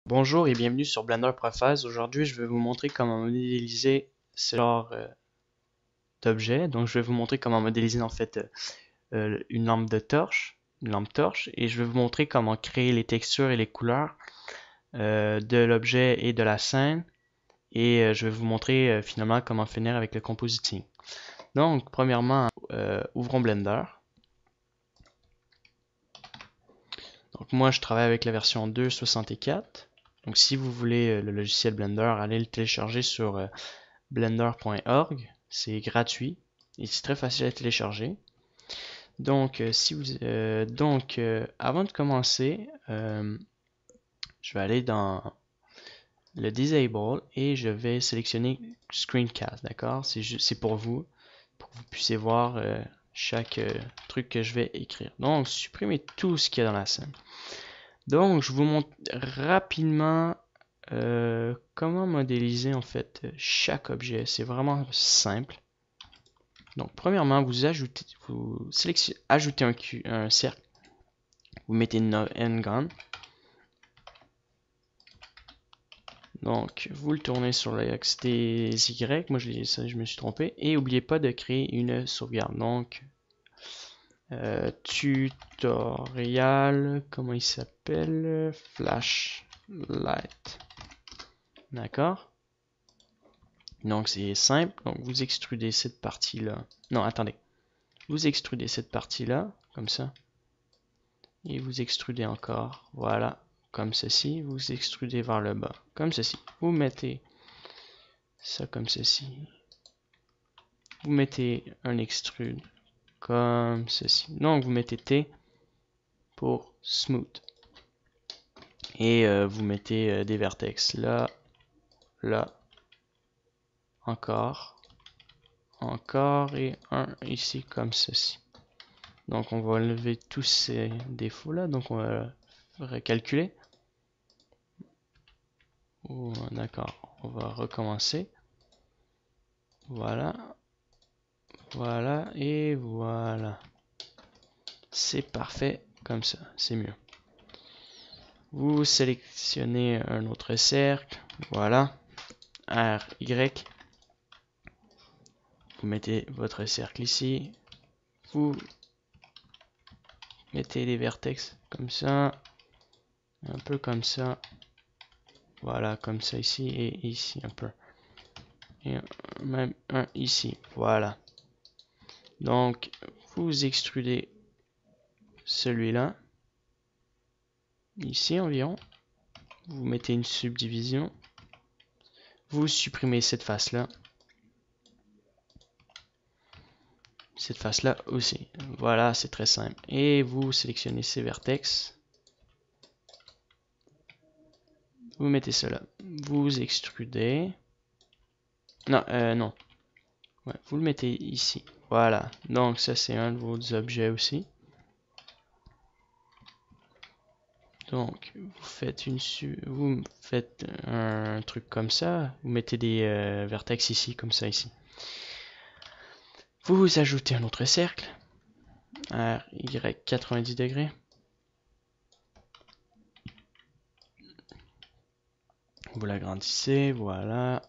Bonjour et bienvenue sur Blender Profile. Aujourd'hui, je vais vous montrer comment modéliser ce genre d'objet. Donc, je vais vous montrer comment modéliser en fait une lampe de torche, et je vais vous montrer comment créer les textures et les couleurs de l'objet et de la scène. Et je vais vous montrer finalement comment finir avec le compositing. Donc, premièrement, ouvrons Blender. Donc, moi, je travaille avec la version 2.64. Donc, si vous voulez le logiciel Blender, allez le télécharger sur blender.org. C'est gratuit et c'est très facile à télécharger. Donc, avant de commencer, je vais aller dans le Disable et je vais sélectionner Screencast, d'accord? C'est pour que vous puissiez voir chaque truc que je vais écrire. Donc, supprimez tout ce qu'il y a dans la scène. Donc, je vous montre rapidement comment modéliser en fait chaque objet. C'est vraiment simple. Donc, premièrement, vous ajoutez un cercle. Vous mettez une n-gun. Donc, vous le tournez sur l'axe des Y. Moi, je me suis trompé. Et n'oubliez pas de créer une sauvegarde. Donc, tutorial, comment il s'appelle? Flashlight. D'accord? Donc, c'est simple. Donc, vous extrudez cette partie-là. Non, attendez. Vous extrudez cette partie-là, comme ça. Et vous extrudez encore. Voilà. Comme ceci. Vous extrudez vers le bas. Comme ceci. Vous mettez ça comme ceci. Vous mettez un extrude comme ceci. Donc, vous mettez T pour smooth. Et vous mettez des vertex là, là, encore, encore et un ici comme ceci. Donc, on va enlever tous ces défauts là. Donc, on va recalculer. Oh, d'accord. On va recommencer. Voilà. Voilà. Et voilà. C'est parfait comme ça. C'est mieux. Vous sélectionnez un autre cercle. Voilà. R, Y. Vous mettez votre cercle ici. Vous mettez les vertex comme ça. Un peu comme ça. Voilà, comme ça ici et ici un peu. Et même un ici. Voilà. Donc, vous extrudez celui-là. Ici environ. Vous mettez une subdivision. Vous supprimez cette face-là. Cette face-là aussi. Voilà, c'est très simple. Et vous sélectionnez ces vertex. Vous mettez cela. Vous extrudez. Non, non. Ouais, vous le mettez ici. Voilà. Donc ça c'est un de vos objets aussi. Donc vous faites un truc comme ça. Vous mettez des vertex ici, comme ça ici. Vous ajoutez un autre cercle. R, Y, 90 degrés. Vous l'agrandissez, voilà.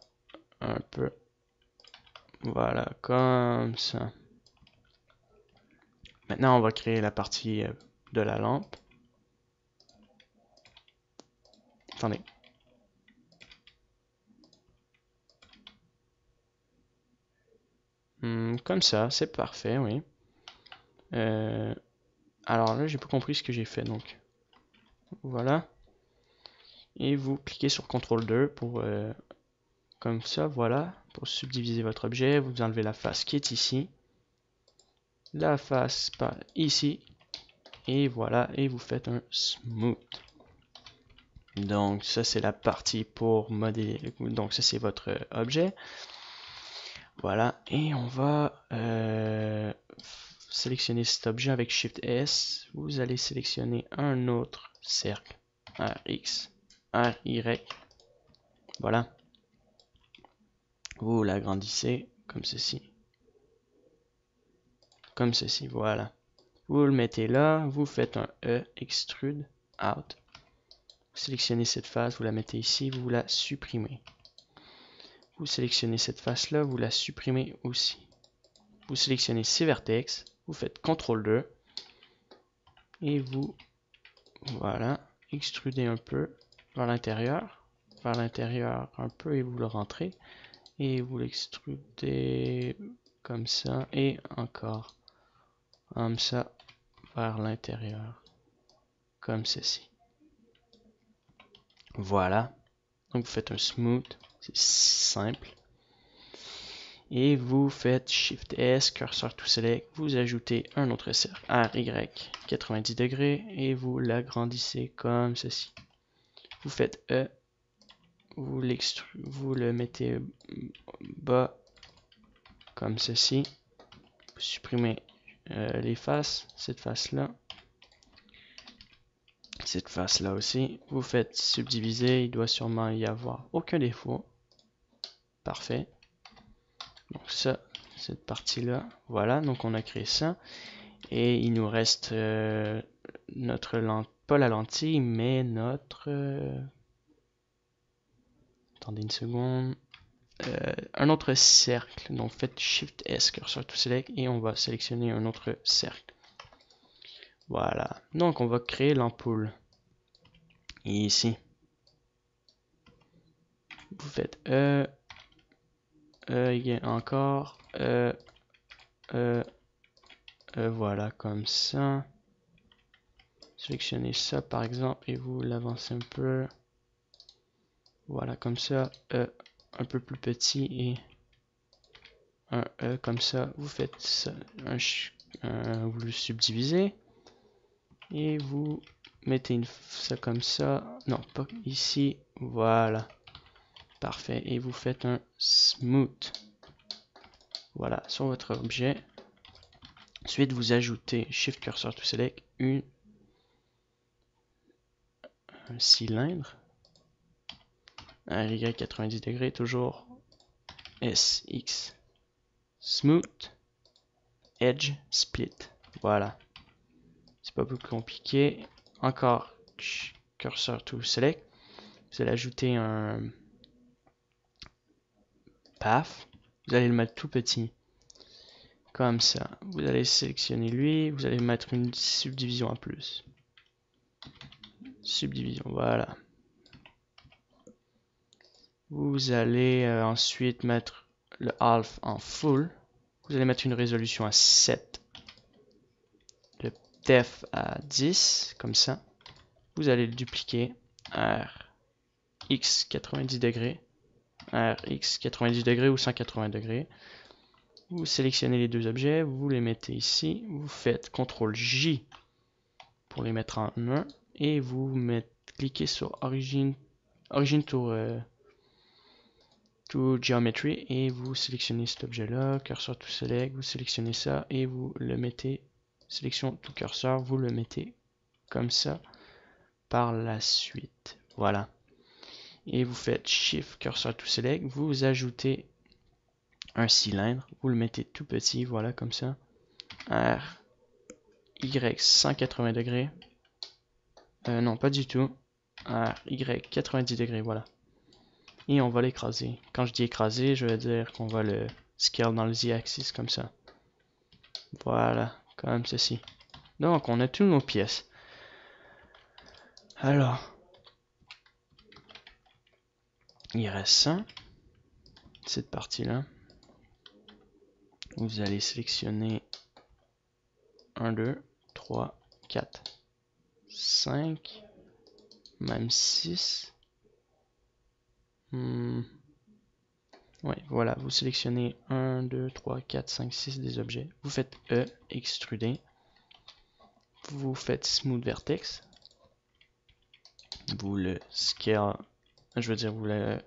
Un peu. Voilà, comme ça. Maintenant, on va créer la partie de la lampe. Attendez. Comme ça, c'est parfait, oui. Alors là, j'ai pas compris ce que j'ai fait, donc. Voilà. Et vous cliquez sur CTRL 2 pour, comme ça, voilà, pour subdiviser votre objet. Vous enlevez la face qui est ici. La face par ici. Et voilà, et vous faites un smooth. Donc ça c'est la partie pour modéliser. Donc ça c'est votre objet. Voilà, et on va sélectionner cet objet avec Shift S. Vous allez sélectionner un autre cercle. RX, RY. Voilà. Vous l'agrandissez comme ceci. Comme ceci, voilà. Vous le mettez là, vous faites un E, extrude, out. sélectionnez cette face, vous la mettez ici, vous la supprimez. Vous sélectionnez cette face-là, vous la supprimez aussi. Vous sélectionnez ces vertex, vous faites CTRL 2 et vous, voilà, extrudez un peu vers l'intérieur un peu et vous le rentrez et vous l'extrudez comme ça et encore comme ça vers l'intérieur, comme ceci. Voilà, donc vous faites un smooth, c'est simple. Et vous faites Shift S, cursor to select, vous ajoutez un autre cercle, RY 90 degrés, et vous l'agrandissez comme ceci. Vous faites E, vous le mettez bas comme ceci. Vous supprimez les faces, cette face-là. Cette face-là aussi. Vous faites subdiviser, il doit sûrement y avoir aucun défaut. Parfait. Donc ça, cette partie-là, voilà, donc on a créé ça. Et il nous reste notre lentille, pas la lentille, mais notre... attendez une seconde. Un autre cercle. Donc faites Shift S, cursor to select, et on va sélectionner un autre cercle. Voilà. Donc on va créer l'ampoule. Et ici, vous faites encore, voilà, comme ça. Sélectionnez ça par exemple et vous l'avancez un peu. Voilà, comme ça, un peu plus petit et un comme ça. Vous faites ça, vous le subdivisez et vous mettez ça comme ça. Non, pas ici. Voilà. Parfait. Et vous faites un smooth. Voilà, sur votre objet. Ensuite, vous ajoutez Shift Cursor to Select un cylindre. RY 90 degrés, toujours SX. Smooth. Edge Split. Voilà. C'est pas plus compliqué. Encore Cursor to Select. Vous allez ajouter un path. Vous allez le mettre tout petit. Comme ça. Vous allez sélectionner lui. Vous allez mettre une subdivision en plus. Subdivision, voilà. Vous allez ensuite mettre le half en full. Vous allez mettre une résolution à 7. Le depth à 10, comme ça. Vous allez le dupliquer. RX 90 degrés. RX 90 degrés ou 180 degrés. Vous sélectionnez les deux objets, vous les mettez ici. Vous faites CTRL J pour les mettre en 1. Et vous cliquez sur Origin to Geometry et vous sélectionnez cet objet là, cursor to select, vous sélectionnez ça et vous le mettez, sélection to cursor, vous le mettez comme ça par la suite. Voilà. Et vous faites Shift cursor to select, vous ajoutez un cylindre, vous le mettez tout petit, voilà comme ça. R, Y 180 degrés. Non, pas du tout. R, Y 90 degrés, voilà. Et on va l'écraser. Quand je dis écraser, je veux dire qu'on va le scale dans le Z-axis comme ça. Voilà, comme ceci. Donc, on a toutes nos pièces. Alors, il reste ça. Cette partie-là. Vous allez sélectionner 1, 2, 3, 4, 5, même 6. Ouais, voilà, vous sélectionnez 1, 2, 3, 4, 5, 6 des objets. Vous faites E, extruder. Vous faites Smooth Vertex. Vous le scale, je veux dire, vous le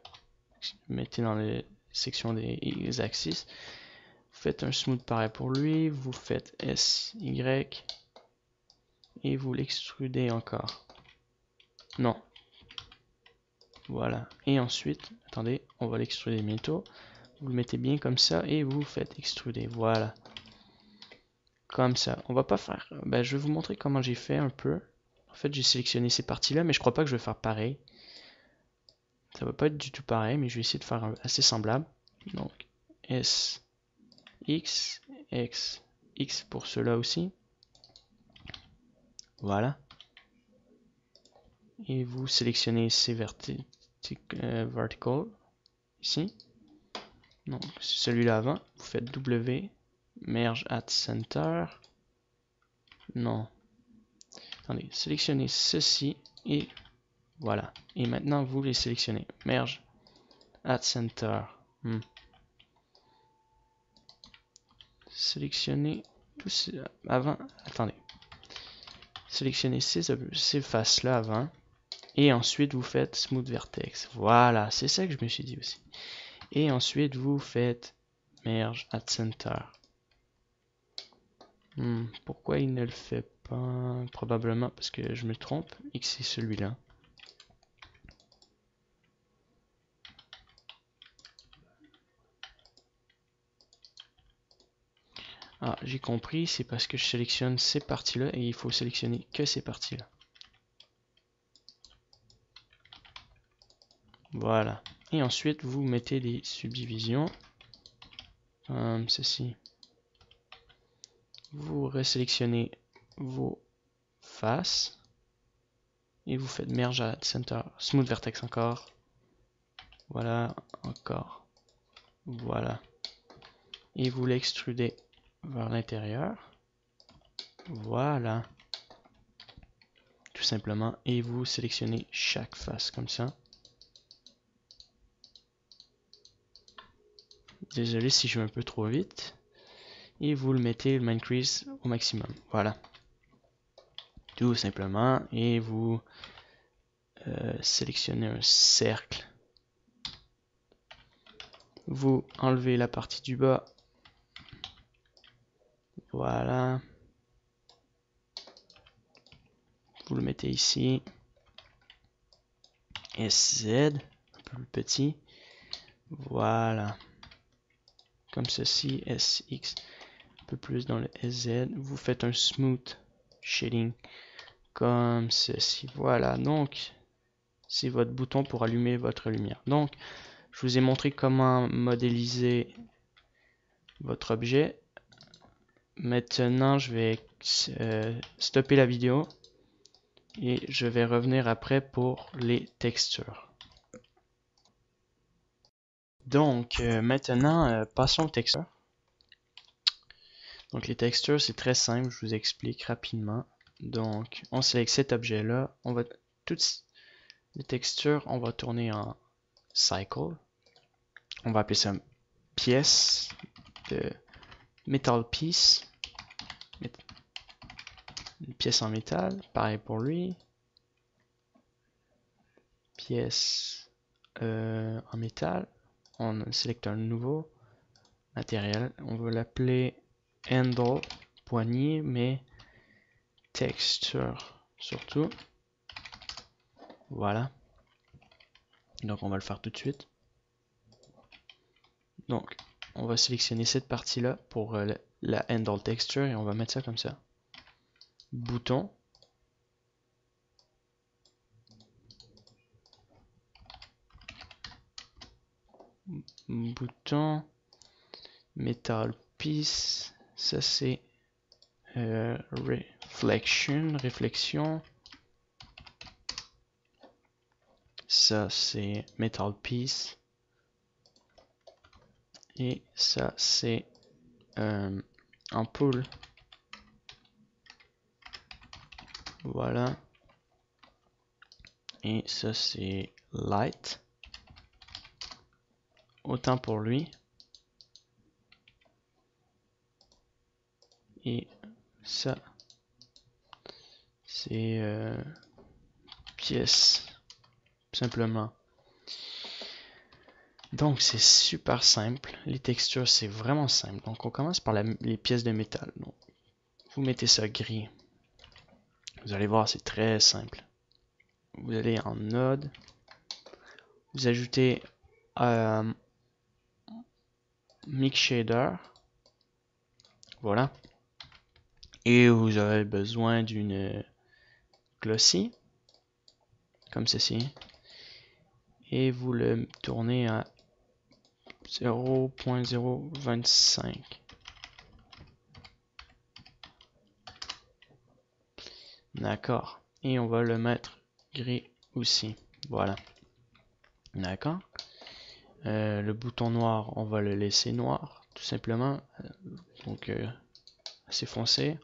mettez dans les sections des axes. Vous faites un smooth pareil pour lui. Vous faites SY. Et vous l'extrudez encore. Non. Voilà. Et ensuite, attendez, on va l'extruder bientôt. Vous le mettez bien comme ça et vous faites extruder. Voilà. Comme ça. On va pas faire. Ben, je vais vous montrer comment j'ai fait un peu. En fait, j'ai sélectionné ces parties-là, mais je crois pas que je vais faire pareil. Ça va pas être du tout pareil, mais je vais essayer de faire assez semblable. Donc, S, X, X, X pour ceux-là aussi. Voilà. Et vous sélectionnez ces vertical ici. Donc, celui-là avant. Vous faites W, merge at center. Non. Attendez, sélectionnez ceci et voilà. Et maintenant, vous les sélectionnez. Merge at center. Sélectionnez tout avant. Attendez. Sélectionnez ces faces-là avant. Et ensuite, vous faites Smooth Vertex. Voilà, c'est ça que je me suis dit aussi. Et ensuite, vous faites Merge at Center. Pourquoi il ne le fait pas? Probablement parce que je me trompe et que c'est celui-là. Ah, j'ai compris, c'est parce que je sélectionne ces parties-là et il faut sélectionner que ces parties-là. Voilà. Et ensuite, vous mettez des subdivisions, comme ceci. Vous resélectionnez vos faces et vous faites Merge at Center, Smooth Vertex encore. Voilà, encore. Voilà. Et vous l'extrudez vers l'intérieur. Voilà. Tout simplement. Et vous sélectionnez chaque face comme ça. Désolé si je vais un peu trop vite. Et vous le mettez le Mind Crease au maximum. Voilà. Tout simplement. Et vous sélectionnez un cercle. Vous enlevez la partie du bas. Voilà. Vous le mettez ici. SZ. Un peu plus petit. Voilà. Comme ceci. SX. Un peu plus dans le SZ. Vous faites un smooth shading. Comme ceci. Voilà. Donc, c'est votre bouton pour allumer votre lumière. Donc, je vous ai montré comment modéliser votre objet. Maintenant, je vais stopper la vidéo et je vais revenir après pour les textures. Donc, maintenant, passons aux textures. Donc, les textures, c'est très simple, je vous explique rapidement. Donc, on sélectionne cet objet-là. On va toutes les textures, on va tourner en cycle. On va appeler ça pièce de metal piece. Une pièce en métal, pareil pour lui. Pièce en métal. On sélectionne un nouveau matériel. On va l'appeler handle, poignée, mais texture surtout. Voilà. Donc on va le faire tout de suite. Donc on va sélectionner cette partie-là pour la handle texture et on va mettre ça comme ça. Bouton. Bouton. Metal piece. Ça c'est réflexion. Ça c'est metal piece. Et ça c'est ampoule. Voilà. Et ça c'est light. Autant pour lui. Et ça c'est pièce. Simplement. Donc c'est super simple. Les textures c'est vraiment simple. Donc on commence par les pièces de métal. Donc, vous mettez ça gris. Vous allez voir c'est très simple. Vous allez en node. Vous ajoutez Mix Shader. Voilà. Et vous avez besoin d'une glossy, comme ceci, et vous le tournez à 0.025. D'accord. Et on va le mettre gris aussi. Voilà. D'accord. Le bouton noir, on va le laisser noir, tout simplement. Donc, assez foncé.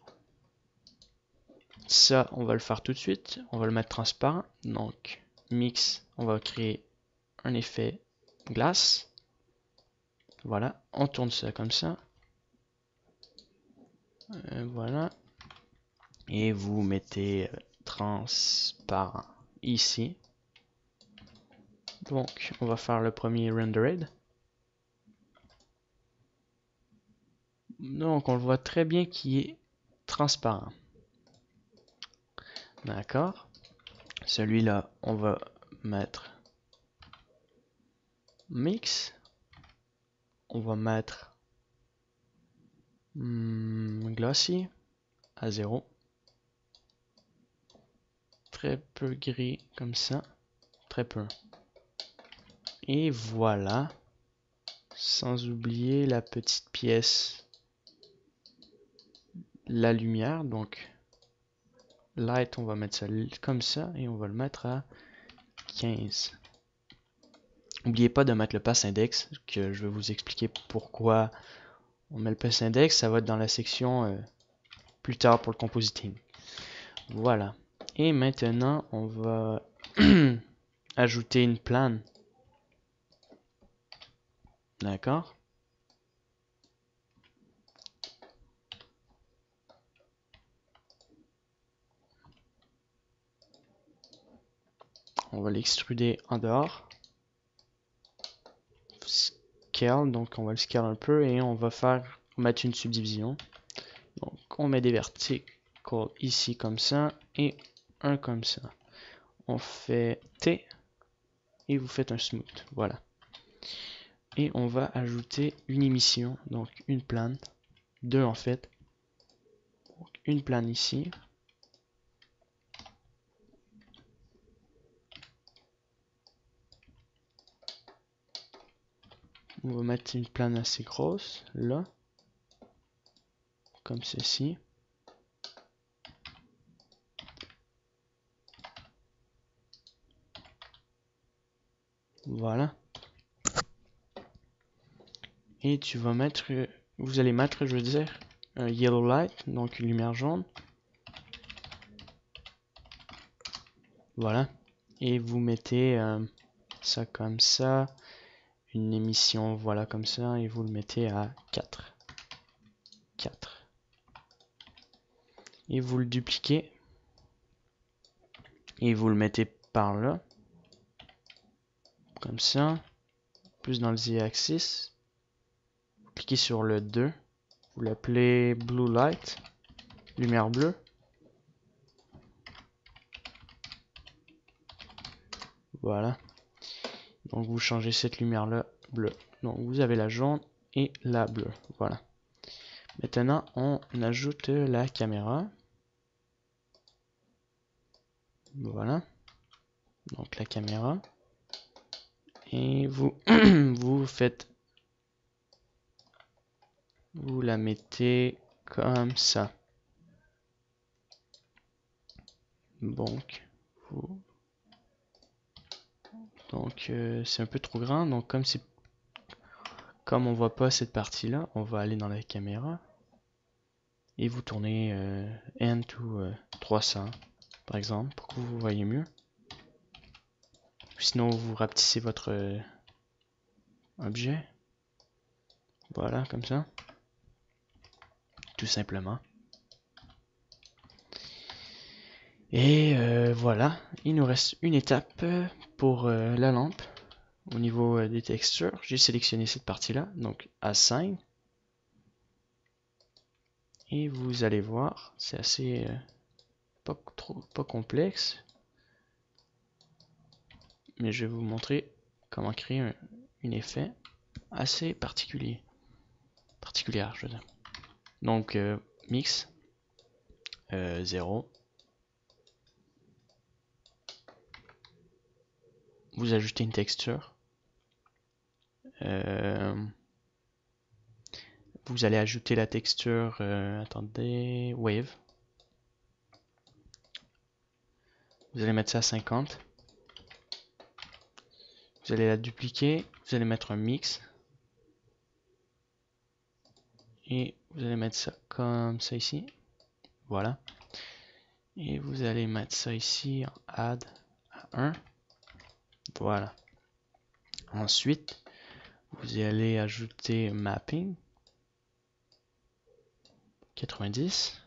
Ça, on va le faire tout de suite. On va le mettre transparent. Donc, mix, on va créer un effet glace. Voilà. On tourne ça comme ça. Voilà. Et vous mettez transparent ici. Donc, on va faire le premier rendered. Donc, on le voit très bien qu'il est transparent. D'accord. Celui-là, on va mettre mix. On va mettre glossy à 0. Très peu gris comme ça. Très peu. Et voilà. Sans oublier la petite pièce, la lumière. Donc, light, on va mettre ça comme ça et on va le mettre à 15. N'oubliez pas de mettre le pass index, que je vais vous expliquer pourquoi on met le pass index. Ça va être dans la section plus tard pour le compositing. Voilà. Et maintenant, on va ajouter une plane. D'accord? On va l'extruder en dehors. Scale, donc on va le scale un peu et on va mettre une subdivision. Donc on met des verticales ici comme ça et un comme ça. On fait T et vous faites un smooth. Voilà. Et on va ajouter une émission, donc une plane, deux en fait. Donc, une plane ici. On va mettre une plane assez grosse, là. Comme ceci. Voilà. Et tu vas mettre, vous allez mettre, je veux dire, un yellow light, donc une lumière jaune. Voilà. Et vous mettez ça comme ça. Une émission, voilà comme ça. Et vous le mettez à 4. 4. Et vous le dupliquez. Et vous le mettez par là. Comme ça. Plus dans le Z-axis. Vous cliquez sur le 2. Vous l'appelez Blue Light. Lumière bleue. Voilà. Donc vous changez cette lumière-là bleue. Donc vous avez la jaune et la bleue. Voilà. Maintenant, on ajoute la caméra. Voilà. Donc la caméra. Et vous, vous la mettez comme ça. Donc, c'est un peu trop grand. Donc comme on voit pas cette partie-là, on va aller dans la caméra et vous tournez N to 300 par exemple pour que vous voyez mieux. Sinon, vous rapetissez votre objet. Voilà, comme ça. Tout simplement. Et voilà, il nous reste une étape pour la lampe. Au niveau des textures, j'ai sélectionné cette partie-là, donc Assign. Et vous allez voir, c'est assez pas complexe. Mais je vais vous montrer comment créer un effet assez particulière, je veux dire. Donc, mix, 0. vous ajoutez une texture. Vous allez ajouter la texture, attendez, Wave. Vous allez mettre ça à 50. Vous allez la dupliquer, vous allez mettre un mix. Et vous allez mettre ça comme ça ici. Voilà. Et vous allez mettre ça ici en add à 1. Voilà. Ensuite, vous allez ajouter mapping 90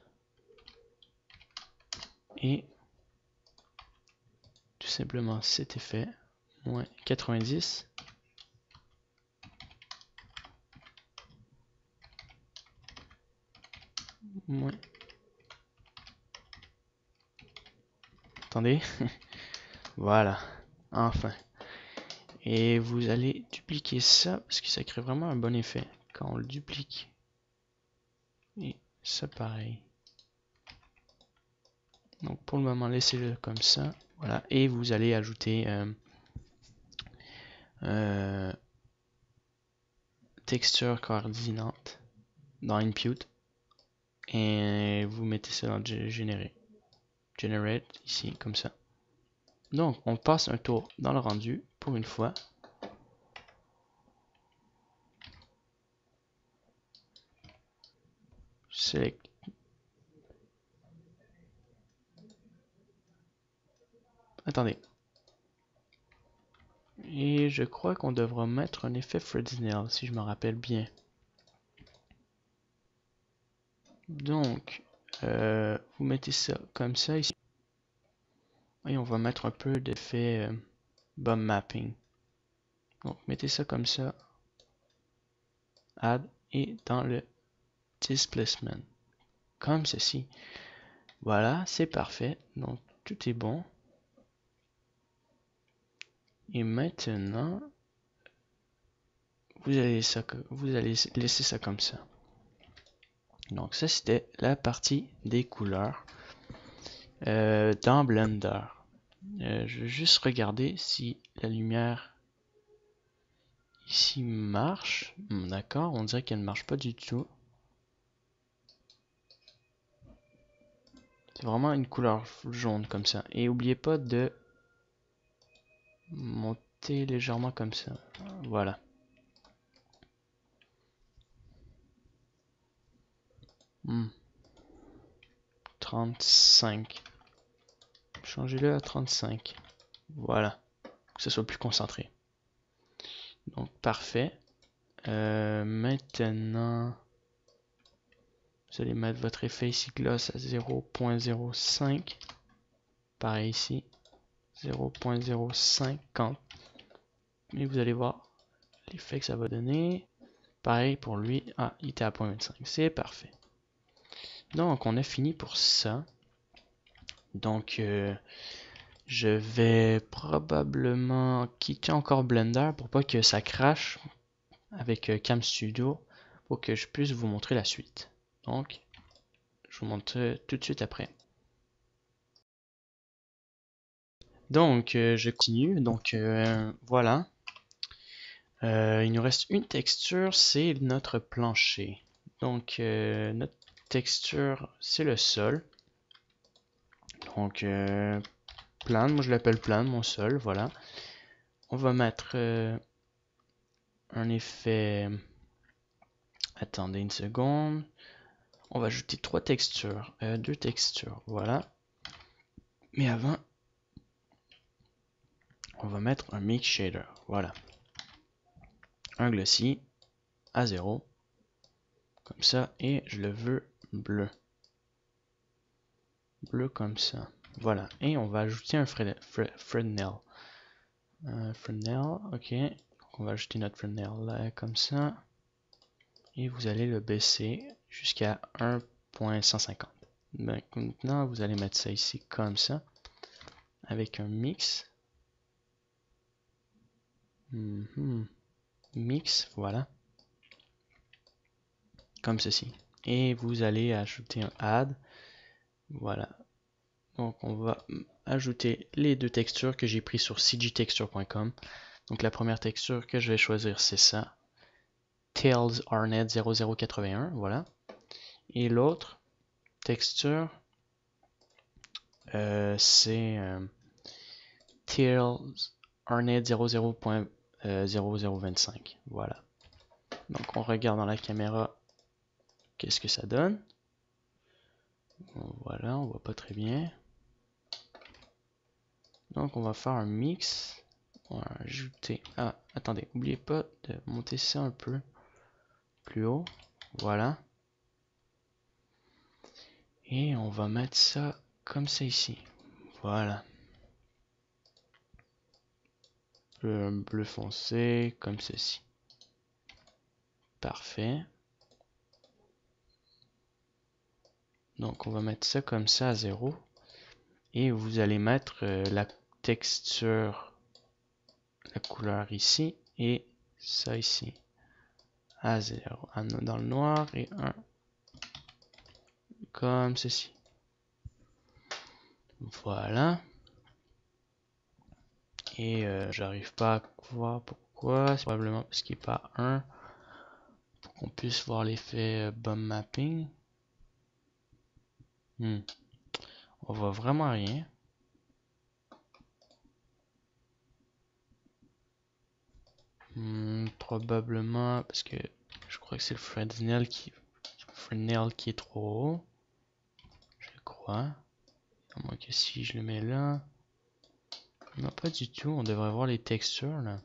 et tout simplement cet effet moins 90 moins. Attendez. Voilà. Enfin. Et vous allez dupliquer ça parce que ça crée vraiment un bon effet quand on le duplique. Et ça pareil. Donc pour le moment laissez-le comme ça. Voilà. Et vous allez ajouter texture coordinate dans input. Et vous mettez ça dans générer. Generate ici comme ça. Donc on passe un tour dans le rendu pour une fois. Select. Attendez. Et je crois qu'on devra mettre un effet Fresnel si je me rappelle bien. Donc vous mettez ça comme ça ici. Et on va mettre un peu d'effet bump mapping. Donc mettez ça comme ça. Add et dans le displacement. Comme ceci. Voilà, c'est parfait. Donc tout est bon. Et maintenant, vous allez laisser ça comme ça. Donc ça c'était la partie des couleurs dans Blender. Je vais juste regarder si la lumière ici marche. D'accord, on dirait qu'elle ne marche pas du tout. C'est vraiment une couleur jaune comme ça. Et n'oubliez pas de monter légèrement comme ça. Voilà. Hmm. 35. Changez-le à 35. Voilà. Que ce soit plus concentré. Donc parfait. Maintenant, vous allez mettre votre effet ici gloss à 0.05. Pareil ici. 0.050. Et vous allez voir l'effet que ça va donner. Pareil pour lui. Ah, il était à 0.25. C'est parfait. Donc, on a fini pour ça. Donc, je vais probablement quitter encore Blender pour pas que ça crache avec Cam Studio pour que je puisse vous montrer la suite. Donc, je vous montre tout de suite après. Donc, je continue. Donc, voilà. Il nous reste une texture, c'est notre plancher. Donc, notre texture, c'est le sol. Donc, plane, moi je l'appelle plane, mon sol, voilà. On va mettre un effet... Attendez une seconde. On va ajouter deux textures, voilà. Mais avant, on va mettre un mix shader, voilà. Un glossy à 0, comme ça, et je le veux bleu. Bleu comme ça, voilà. Et on va ajouter un Fresnel. Fresnel, ok. Donc on va ajouter notre Fresnel là, comme ça. Et vous allez le baisser jusqu'à 1.150. Maintenant, vous allez mettre ça ici comme ça, avec un mix. Mix, voilà. Comme ceci. Et vous allez ajouter un add. Voilà. Donc on va ajouter les deux textures que j'ai pris sur cgtexture.com. Donc la première texture que je vais choisir, c'est ça. Tails Arnet 0081, voilà. Et l'autre texture, c'est Tails Arnet 00.0025, voilà. Donc on regarde dans la caméra qu'est-ce que ça donne. Voilà, on voit pas très bien. Donc on va faire un mix. On va ajouter. Ah, attendez, n'oubliez pas de monter ça un peu plus haut. Voilà. Et on va mettre ça comme ça ici. Voilà. Bleu foncé, comme ceci. Parfait. Donc on va mettre ça comme ça à 0. Et vous allez mettre la texture, la couleur ici et ça ici. À 0. Un dans le noir et un comme ceci. Voilà. Et j'arrive pas à voir pourquoi. C'est probablement parce qu'il n'est pas 1. Pour qu'on puisse voir l'effet bump mapping. On voit vraiment rien. Probablement parce que je crois que c'est le Fresnel qui est trop haut. Je crois. À moins que si je le mets là. Non, pas du tout. On devrait voir les textures là.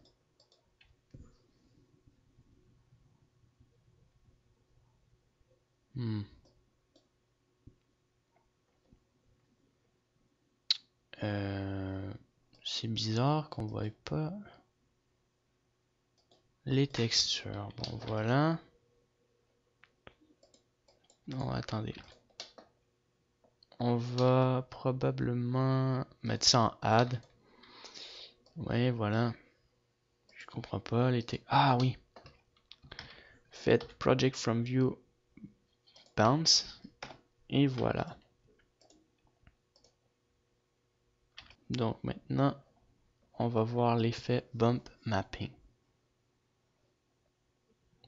C'est bizarre qu'on voit pas les textures. Bon, voilà. Non, attendez. On va probablement mettre ça en add. Ouais, voilà. Je comprends pas les Ah oui. Faites project from view bounce. Et voilà. Donc maintenant, on va voir l'effet bump mapping.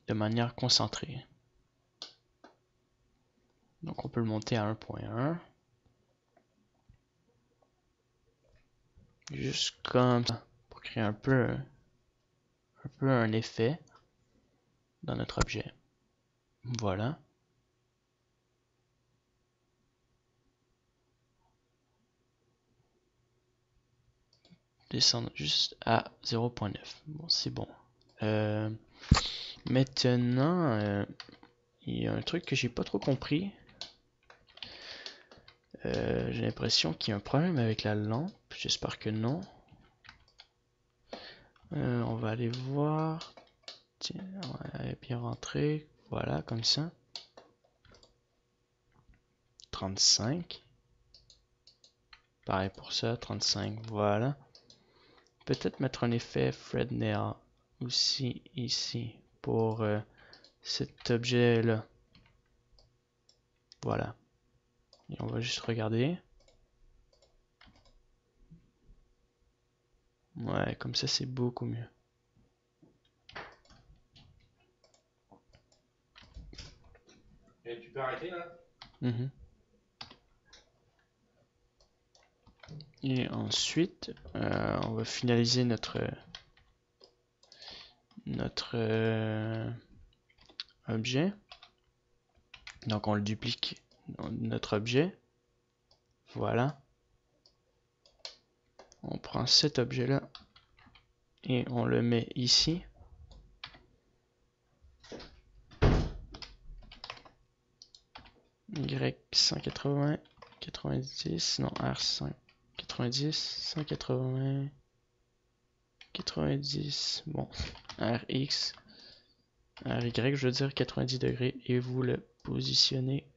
De manière concentrée. Donc on peut le monter à 1.1. Juste comme ça. Pour créer un peu un effet dans notre objet. Voilà. Descendre juste à 0.9. Bon, c'est bon. Maintenant, il y a un truc que j'ai pas trop compris. J'ai l'impression qu'il y a un problème avec la lampe. J'espère que non. On va aller voir. Tiens, on va bien rentrer. Voilà, comme ça. 35. Pareil pour ça, 35. Voilà. Peut-être mettre un effet Fresnel aussi ici pour cet objet-là. Voilà. Et on va juste regarder. Ouais, comme ça c'est beaucoup mieux. Et tu peux arrêter là? Et ensuite, on va finaliser notre objet. Donc on le duplique dans notre objet. Voilà. On prend cet objet-là et on le met ici. Y180, 90, non R5, 90, 180, 90, bon, RX, RY, je veux dire 90 degrés, et vous le positionnez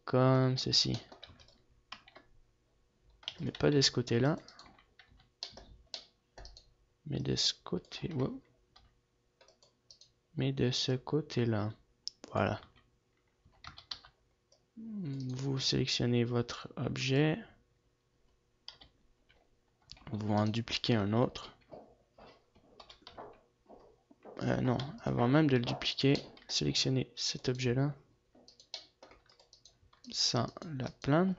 comme ceci. Mais pas de ce côté-là, mais de ce côté, wow. Mais de ce côté-là, voilà. Vous sélectionnez votre objet. Vous en dupliquez un autre. Non, avant même de le dupliquer, sélectionnez cet objet-là sans la plane.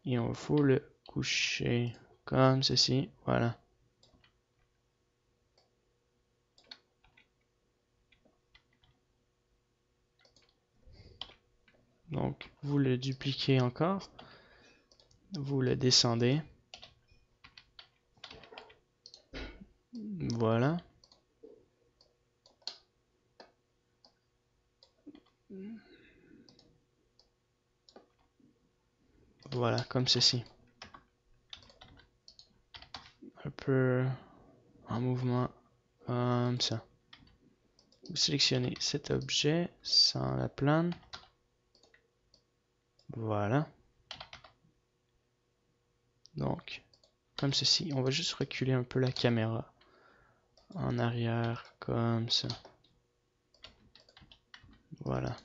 Et il faut le coucher comme ceci. Voilà. Donc, vous le dupliquez encore. Vous le descendez. Voilà. Voilà, comme ceci. Un peu en mouvement, comme ça. Vous sélectionnez cet objet sans la plane. Voilà. Donc, comme ceci. On va juste reculer un peu la caméra en arrière, comme ça. Voilà.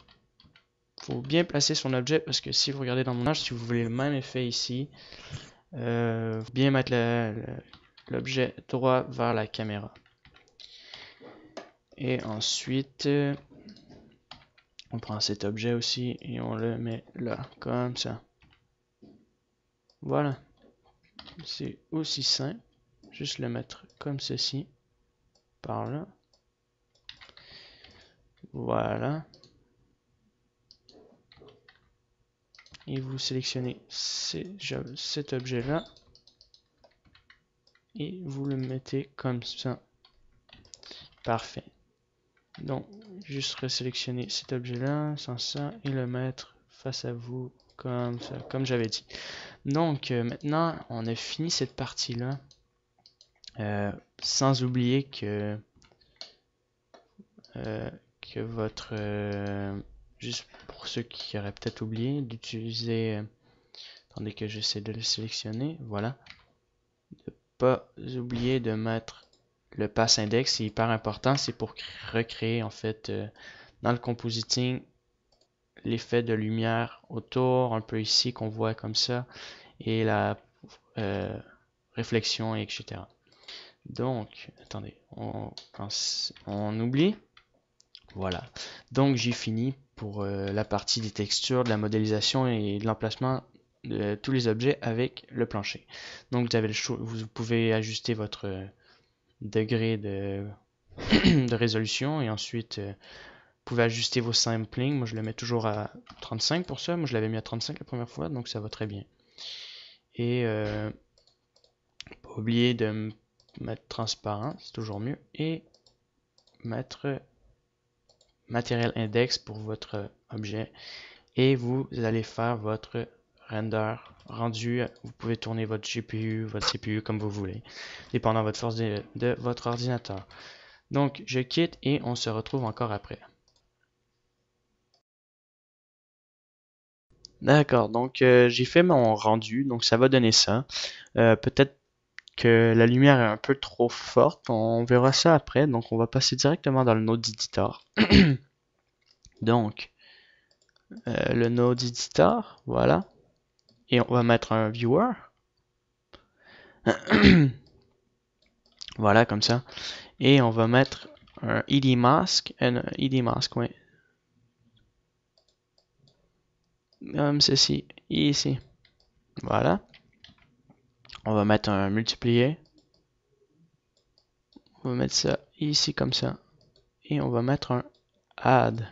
Faut bien placer son objet parce que si vous regardez dans mon image, si vous voulez le même effet ici, bien mettre l'objet droit vers la caméra. Et ensuite, on prend cet objet aussi et on le met là, comme ça. Voilà. C'est aussi simple. Juste le mettre comme ceci. Par là. Voilà. Et vous sélectionnez cet objet-là. Et vous le mettez comme ça. Parfait. Donc, juste resélectionner cet objet-là, sans ça, et le mettre face à vous, comme ça, comme j'avais dit. Donc, maintenant, on a fini cette partie-là. Sans oublier que votre... juste pour ceux qui auraient peut-être oublié d'utiliser... attendez que j'essaie de le sélectionner. Voilà. Ne pas oublier de mettre le pass index. C'est hyper important. C'est pour recréer, en fait, dans le compositing, l'effet de lumière autour, un peu ici qu'on voit comme ça, et la réflexion, etc. Donc, attendez, on oublie. Voilà. Donc, j'ai fini pour la partie des textures, de la modélisation et de l'emplacement de tous les objets avec le plancher. Donc, vous avez le choix, vous pouvez ajuster votre degré de, de résolution et ensuite vous pouvez ajuster vos sampling. Moi, je le mets toujours à 35 pour ça. Moi, je l'avais mis à 35 la première fois, donc ça va très bien. Et pas oublier de mettre transparent, c'est toujours mieux. Et mettre matériel index pour votre objet. Et vous allez faire votre render rendu. Vous pouvez tourner votre GPU, votre CPU comme vous voulez, dépendant de votre force de votre ordinateur. Donc, je quitte et on se retrouve encore après. D'accord, donc j'ai fait mon rendu, donc ça va donner ça. Peut-être que la lumière est un peu trop forte, on verra ça après, donc on va passer directement dans le Node Editor. Donc, le Node Editor, voilà, et on va mettre un Viewer. Voilà, comme ça. Et on va mettre un ID Mask, oui, comme ceci, ici. Voilà. On va mettre un multiplier. On va mettre ça ici comme ça. Et on va mettre un add.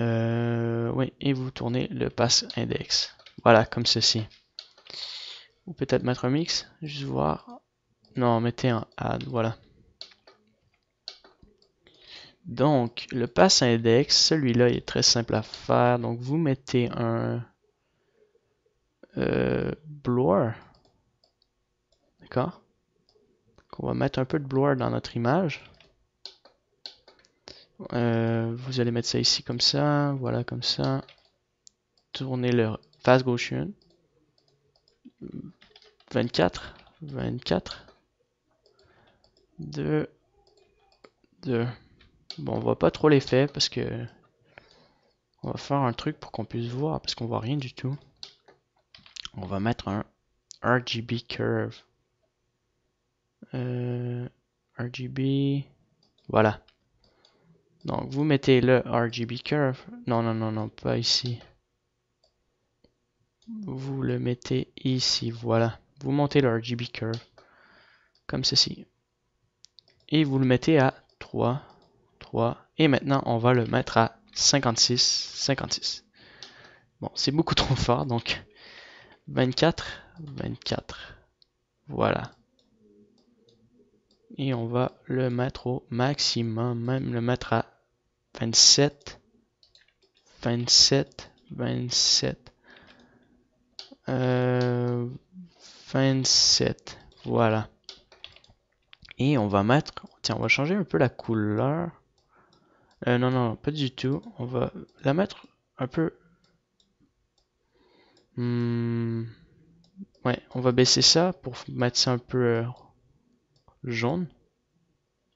Oui, et vous tournez le pass index. Voilà, comme ceci. Ou peut-être mettre un mix, juste voir. Non, mettez un add, voilà. Donc, le pass index, celui-là est très simple à faire. Donc, vous mettez un blur. D'accord? On va mettre un peu de blur dans notre image. Vous allez mettre ça ici comme ça, voilà comme ça. Tournez le face Gaussian. 24, 24, 2, 2. Bon, on voit pas trop l'effet parce que On va faire un truc pour qu'on puisse voir, parce qu'on voit rien du tout. On va mettre un RGB curve. RGB. Voilà. Donc vous mettez le RGB curve. Non, non, non, non, pas ici. Vous le mettez ici, voilà. Vous montez le RGB curve. Comme ceci. Et vous le mettez à 3, 3. Et maintenant, on va le mettre à 56, 56. Bon, c'est beaucoup trop fort, donc 24, 24. Voilà. Et on va le mettre au maximum, même le mettre à 27, 27, 27, 27. Voilà. Et on va mettre, tiens, on va changer un peu la couleur. Non, non, pas du tout. On va la mettre un peu. Ouais, on va baisser ça pour mettre ça un peu jaune.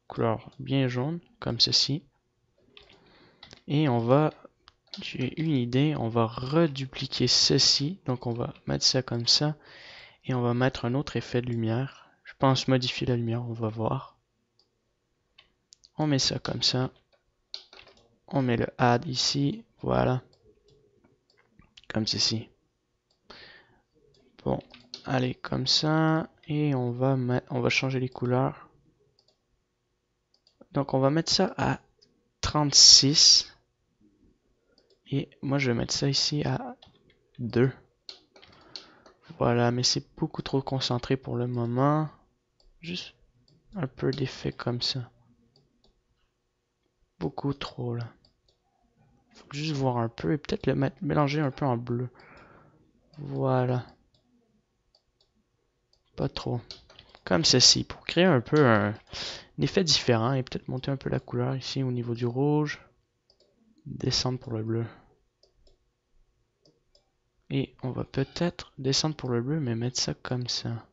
Couleur bien jaune, comme ceci. Et on va, j'ai une idée, on va redupliquer ceci. Donc on va mettre ça comme ça. Et on va mettre un autre effet de lumière. Je pense modifier la lumière, on va voir. On met ça comme ça. On met le add ici, voilà. Comme ceci. Bon, allez, comme ça. Et on va changer les couleurs. Donc on va mettre ça à 36. Et moi je vais mettre ça ici à 2. Voilà, mais c'est beaucoup trop concentré pour le moment. Juste un peu d'effet comme ça. Beaucoup trop là. Faut juste voir un peu et peut-être le mettre, mélanger un peu en bleu. Voilà. Pas trop. Comme ceci, pour créer un peu un effet différent et peut-être monter un peu la couleur ici au niveau du rouge. Descendre pour le bleu. Et on va peut-être descendre pour le bleu, mais mettre ça comme ça.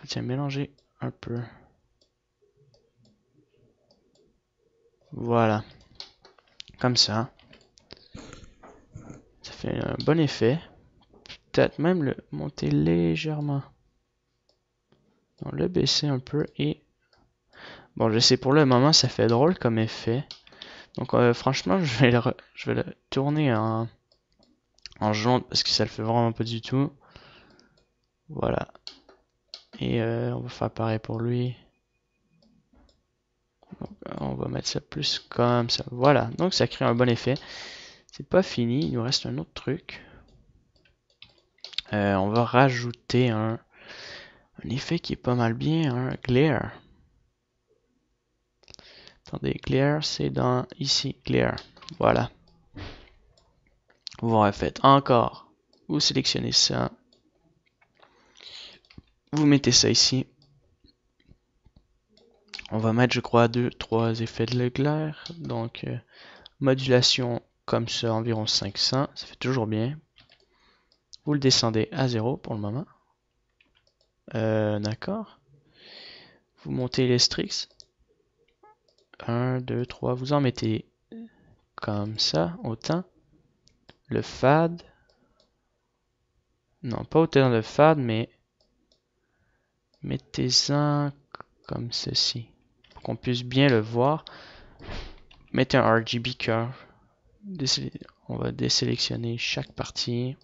Tiens, mélanger un peu. Voilà. Comme ça. Ça fait un bon effet. Peut-être même le monter légèrement. On le baisser un peu et... Bon, je sais, pour le moment, ça fait drôle comme effet. Donc franchement, je vais le tourner en jaune parce que ça le fait vraiment pas du tout. Voilà. Et on va faire pareil pour lui. Donc, on va mettre ça plus comme ça. Voilà. Donc ça crée un bon effet. C'est pas fini. Il nous reste un autre truc. On va rajouter un effet qui est pas mal bien. Un glare. Attendez, glare, c'est dans ici. Glare. Voilà. Vous refaites encore. Vous sélectionnez ça. Vous mettez ça ici. On va mettre, je crois, 2-3 effets de glare. Donc, modulation comme ça, environ 500. Ça fait toujours bien. Vous le descendez à 0 pour le moment. D'accord. Vous montez les Strix. 1, 2, 3. Vous en mettez comme ça, autant. Le fade. Non, pas autant le fade, mais mettez-en comme ceci. Pour qu'on puisse bien le voir. Mettez un RGB curve. On va désélectionner chaque partie.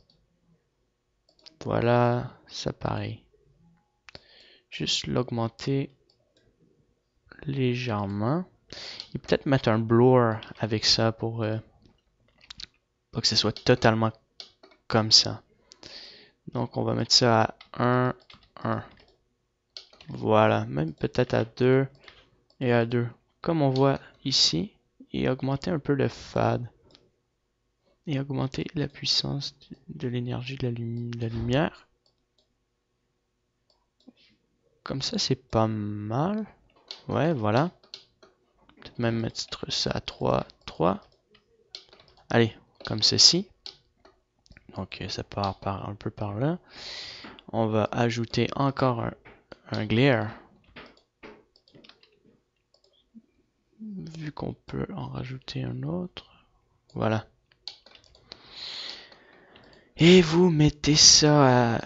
Voilà, ça pareil. Juste l'augmenter légèrement. Et peut-être mettre un blur avec ça pour pas que ce soit totalement comme ça. Donc on va mettre ça à 1, 1. Voilà, même peut-être à 2 et à 2. Comme on voit ici, et augmenter un peu le fade. Et augmenter la puissance de l'énergie de la lumière. Comme ça, c'est pas mal. Ouais, voilà. Peut-être même mettre ça à 3, 3. Allez, comme ceci. Donc ça part un peu par là. On va ajouter encore un glare. Vu qu'on peut en rajouter un autre. Voilà. Et vous mettez ça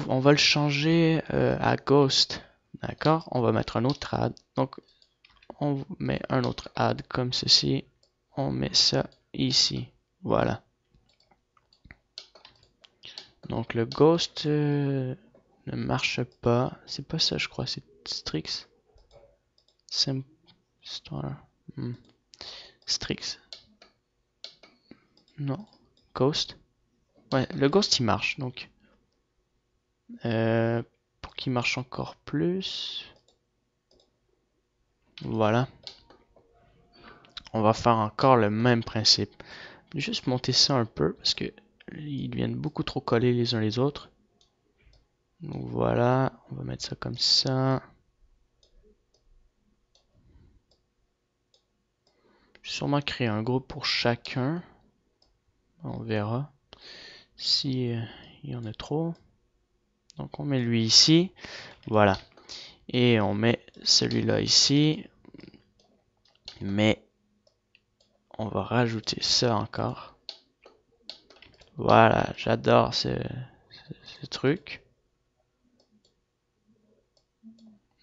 on va le changer à Ghost. D'accord? On va mettre un autre add. Donc, on met un autre add comme ceci. On met ça ici. Voilà. Donc, le Ghost ne marche pas. C'est pas ça, je crois. C'est Strix. Star. Strix. Non. Ghost. Ouais, le Ghost il marche. Donc, pour qu'il marche encore plus. Voilà. On va faire encore le même principe. Juste monter ça un peu parce que ils viennent beaucoup trop coller les uns les autres. Donc voilà, on va mettre ça comme ça. Je vais sûrement créer un groupe pour chacun. On verra si il y en a trop. Donc on met lui ici. Voilà. Et on met celui-là ici. Mais on va rajouter ça encore. Voilà, j'adore ce truc.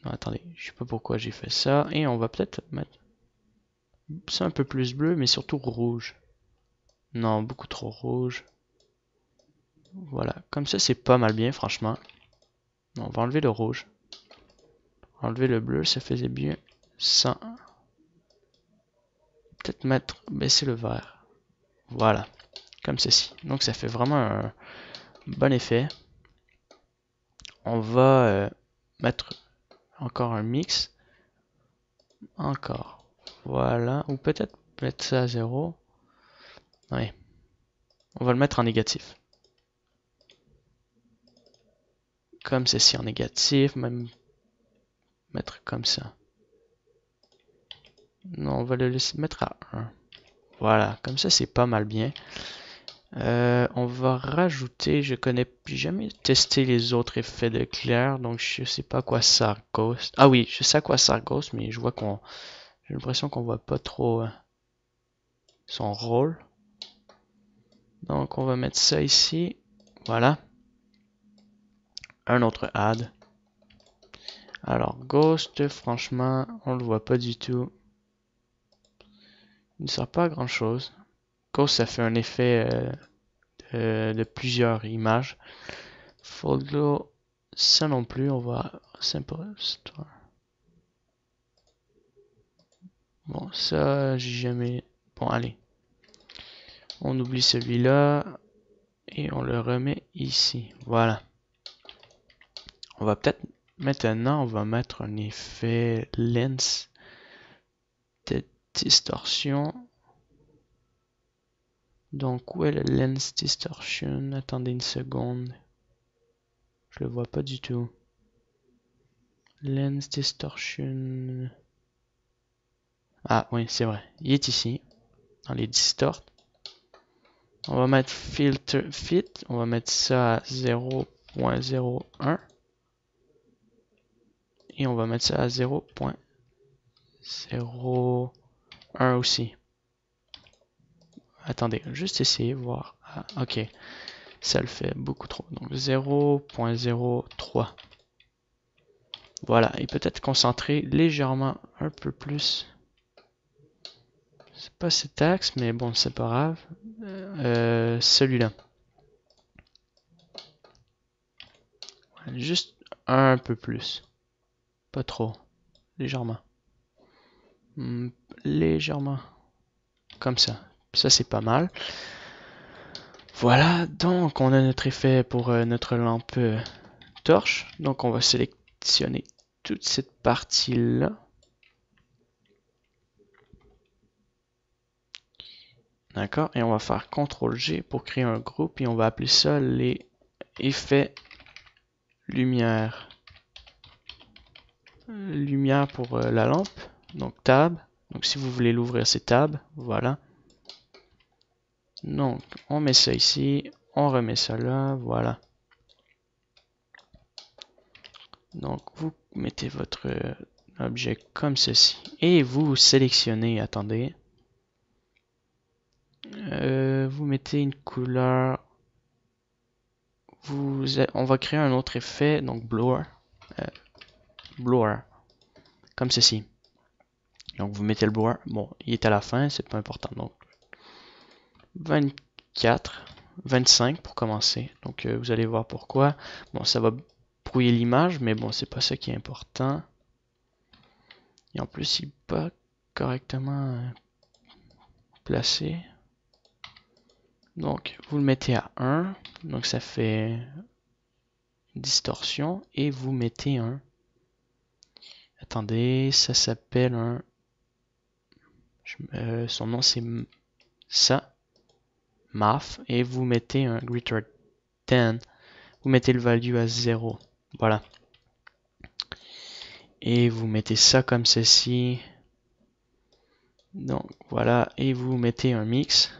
Non, attendez, je sais pas pourquoi j'ai fait ça. Et on va peut-être mettre ça un peu plus bleu, mais surtout rouge. Non, beaucoup trop rouge. Voilà, comme ça c'est pas mal bien, franchement. On va enlever le rouge. Enlever le bleu, ça faisait bien ça. Peut-être baisser le vert. Voilà, comme ceci. Donc ça fait vraiment un bon effet. On va mettre encore un mix. Encore. Voilà, ou peut-être mettre ça à 0. Ouais. On va le mettre en négatif. Comme ceci en négatif, même mettre comme ça. Non, on va le laisser mettre à 1. Voilà, comme ça c'est pas mal bien. On va rajouter, j'ai jamais testé les autres effets de clair, donc je sais pas à quoi ça Ghost. Ah oui, je sais à quoi ça Ghost, mais je vois j'ai l'impression qu'on voit pas trop son rôle. Donc on va mettre ça ici, voilà. Un autre add. Alors Ghost, franchement, on le voit pas du tout. Il ne sert pas à grand chose. Ghost, ça fait un effet de plusieurs images. Full glow, ça non plus, on va simple store. Bon, ça, j'ai jamais. Bon, allez. On oublie celui-là et on le remet ici. Voilà. On va peut-être maintenant, on va mettre un effet lens de distorsion. Donc, où est le lens distortion? Attendez une seconde. Je le vois pas du tout. Lens distortion. Ah oui, c'est vrai. Il est ici, dans les distort. On va mettre filter fit. On va mettre ça à 0.01. Et on va mettre ça à 0.01 aussi. Attendez, juste essayer, voir. Ah, ok, ça le fait beaucoup trop. Donc 0.03. Voilà, et peut-être concentrer légèrement un peu plus. C'est pas cet axe, mais bon, c'est pas grave. Celui-là. Juste un peu plus. Pas trop. Légèrement. Légèrement. Comme ça. Ça, c'est pas mal. Voilà, donc on a notre effet pour notre lampe torche. Donc on va sélectionner toute cette partie-là. D'accord, et on va faire CTRL-G pour créer un groupe et on va appeler ça les effets lumière. Lumière pour la lampe, donc tab. Donc si vous voulez l'ouvrir, c'est tab, voilà. Donc on met ça ici, on remet ça là, voilà. Donc vous mettez votre objet comme ceci et vous sélectionnez, attendez. Vous mettez une couleur. On va créer un autre effet, donc blower. Blower. Comme ceci. Donc vous mettez le blower. Bon, il est à la fin, c'est pas important. Donc 24, 25 pour commencer. Donc vous allez voir pourquoi. Bon, ça va brouiller l'image, mais bon, c'est pas ça qui est important. Et en plus, il n'est pas correctement placé. Donc, vous le mettez à 1. Donc, ça fait distorsion. Et vous mettez un... Attendez, ça s'appelle un... son nom, c'est ça. Math. Et vous mettez un greater than. Vous mettez le value à 0. Voilà. Et vous mettez ça comme ceci. Donc, voilà. Et vous mettez un mix.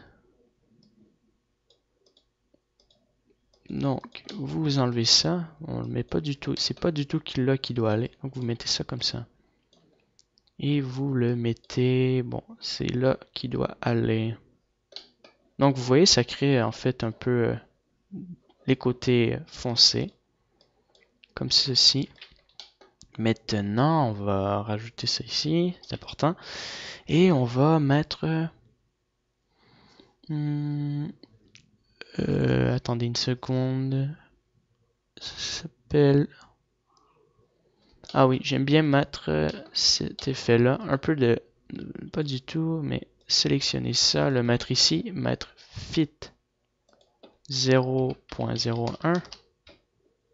Donc, vous enlevez ça, on le met pas du tout, c'est pas du tout là qui doit aller, donc vous mettez ça comme ça. Et vous le mettez, bon, c'est là qui doit aller. Donc vous voyez, ça crée en fait un peu les côtés foncés, comme ceci. Maintenant, on va rajouter ça ici, c'est important. Et on va mettre... attendez une seconde. Ça s'appelle... Ah oui, j'aime bien mettre cet effet-là. Un peu de... Pas du tout, mais sélectionner ça, le mettre ici, mettre fit 0.01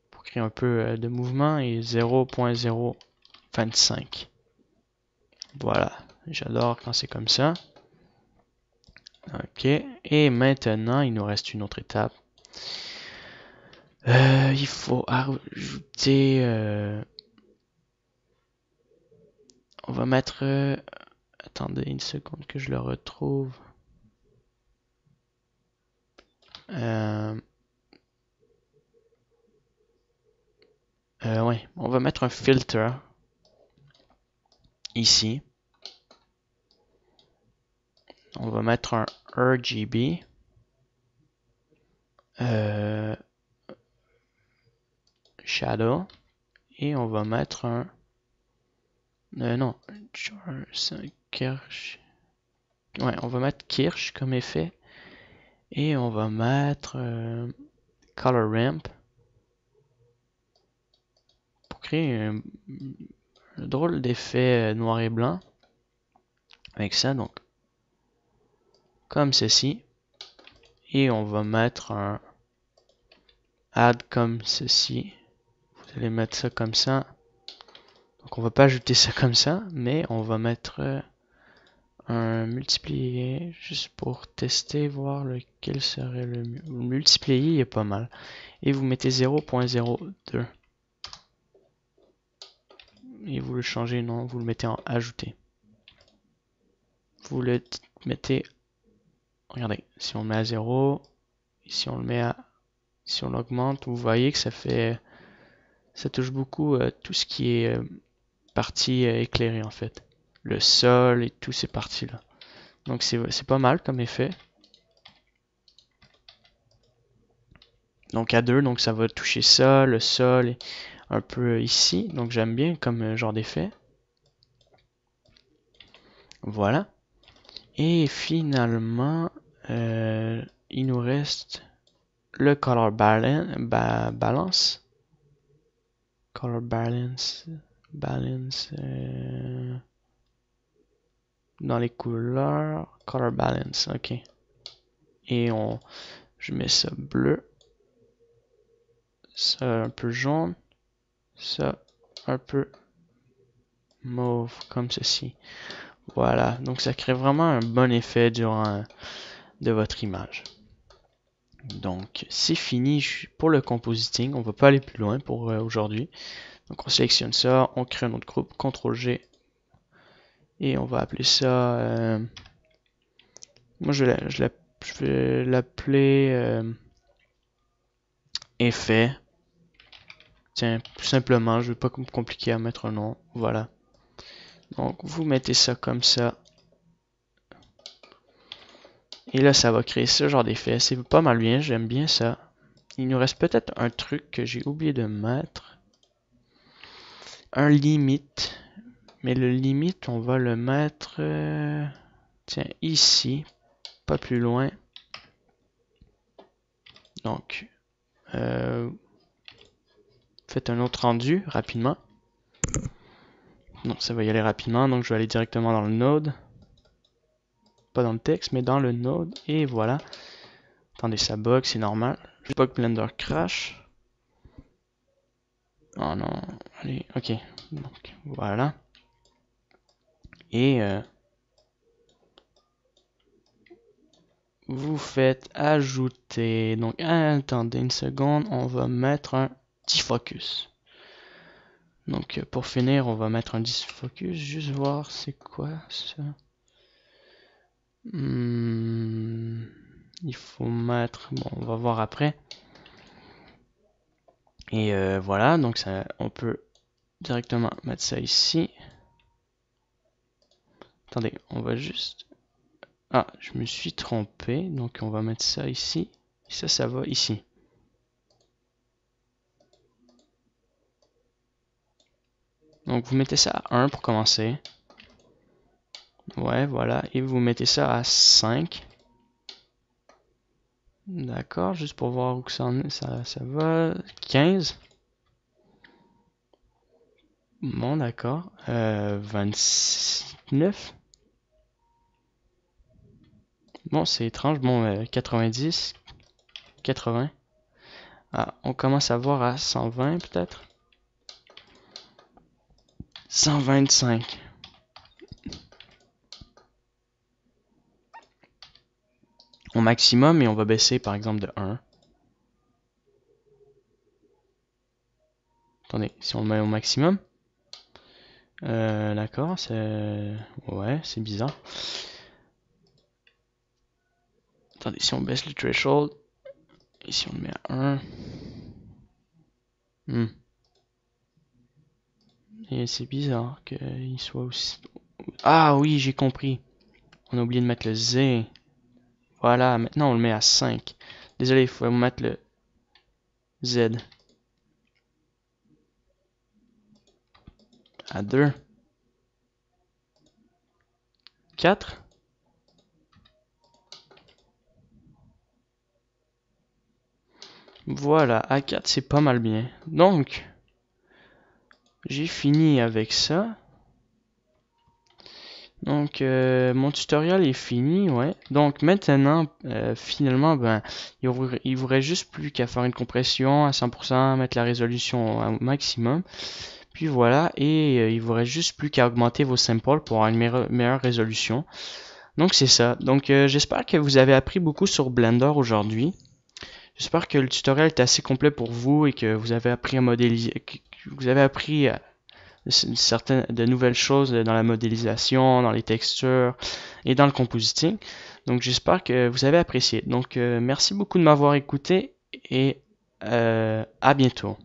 pour créer un peu de mouvement et 0.025. Voilà, j'adore quand c'est comme ça. Ok, et maintenant il nous reste une autre étape. Il faut ajouter... on va mettre... attendez une seconde que je le retrouve. Ouais, on va mettre un filter ici. On va mettre un RGB. Shadow. Et on va mettre un... non, Kirsch. Ouais, on va mettre Kirsch comme effet. Et on va mettre Color Ramp. Pour créer un drôle d'effet noir et blanc. Avec ça, donc. Comme ceci. Et on va mettre un Add comme ceci. Vous allez mettre ça comme ça. Donc on va pas ajouter ça comme ça, mais on va mettre un multiplier juste pour tester, voir lequel serait le mieux. Le multiplier est pas mal. Et vous mettez 0.02. Et vous le changez, non, vous le mettez en ajouter. Vous le mettez, regardez, si on le met à 0, si on le met à, si on l'augmente, vous voyez que ça fait, ça touche beaucoup tout ce qui est partie éclairée en fait. Le sol et toutes ces parties-là. Donc c'est pas mal comme effet. Donc à 2, donc ça va toucher ça, le sol, et un peu ici. Donc j'aime bien comme genre d'effet. Voilà. Et finalement, il nous reste le color balance. Color balance. Dans les couleurs. Color balance, ok. Et je mets ça bleu. Ça un peu jaune. Ça un peu mauve, comme ceci. Voilà, donc ça crée vraiment un bon effet durant de votre image. Donc c'est fini pour le compositing, on va pas aller plus loin pour aujourd'hui. Donc on sélectionne ça, on crée un autre groupe, CTRL-G, et on va appeler ça, moi je vais l'appeler effet. Tiens, tout simplement, je vais pas me compliquer à mettre un nom, voilà. Donc vous mettez ça comme ça. Et là, ça va créer ce genre d'effet. C'est pas mal bien, j'aime bien ça. Il nous reste peut-être un truc que j'ai oublié de mettre. Un limite. Mais le limite, on va le mettre... tiens, ici. Pas plus loin. Donc, faites un autre rendu rapidement. Non, ça va y aller rapidement, donc je vais aller directement dans le node. Pas dans le texte, mais dans le node. Et voilà. Attendez, ça bug, c'est normal. Je veux pas que Blender crash. Oh non, allez, ok. Donc, voilà. Et vous faites ajouter. Donc, attendez une seconde, on va mettre un defocus. Donc, pour finir, on va mettre un defocus. Juste voir c'est quoi ça. Il faut mettre... Bon, on va voir après. Et voilà, donc ça, on peut directement mettre ça ici. Attendez, on va juste... Ah, je me suis trompé, donc on va mettre ça ici. Et ça va ici. Donc vous mettez ça à 1 pour commencer. Ouais, voilà. Et vous mettez ça à 5. D'accord, juste pour voir où que ça en est, ça va. 15. Bon, d'accord. 29. Bon, c'est étrange. Bon, 90. 80. Ah, on commence à voir à 120 peut-être. 125. Au maximum, et on va baisser par exemple de 1. Attendez, si on le met au maximum. D'accord, c'est... Ouais, c'est bizarre. Attendez, si on baisse le threshold, et si on le met à 1. Et c'est bizarre qu'il soit aussi... Ah oui, j'ai compris. On a oublié de mettre le Z. Voilà, maintenant on le met à 5. Désolé, il faut mettre le Z. À 2. 4. Voilà, à 4 c'est pas mal bien. Donc, j'ai fini avec ça. Donc, mon tutoriel est fini, ouais. Donc, maintenant, finalement, ben, il vous reste juste plus qu'à faire une compression à 100%, mettre la résolution au maximum. Puis voilà, et il vous reste juste plus qu'à augmenter vos samples pour avoir une meilleure résolution. Donc, c'est ça. Donc, j'espère que vous avez appris beaucoup sur Blender aujourd'hui. J'espère que le tutoriel est assez complet pour vous et que vous avez appris à modéliser, que vous avez appris de nouvelles choses dans la modélisation, dans les textures et dans le compositing. Donc j'espère que vous avez apprécié. Donc merci beaucoup de m'avoir écouté et à bientôt.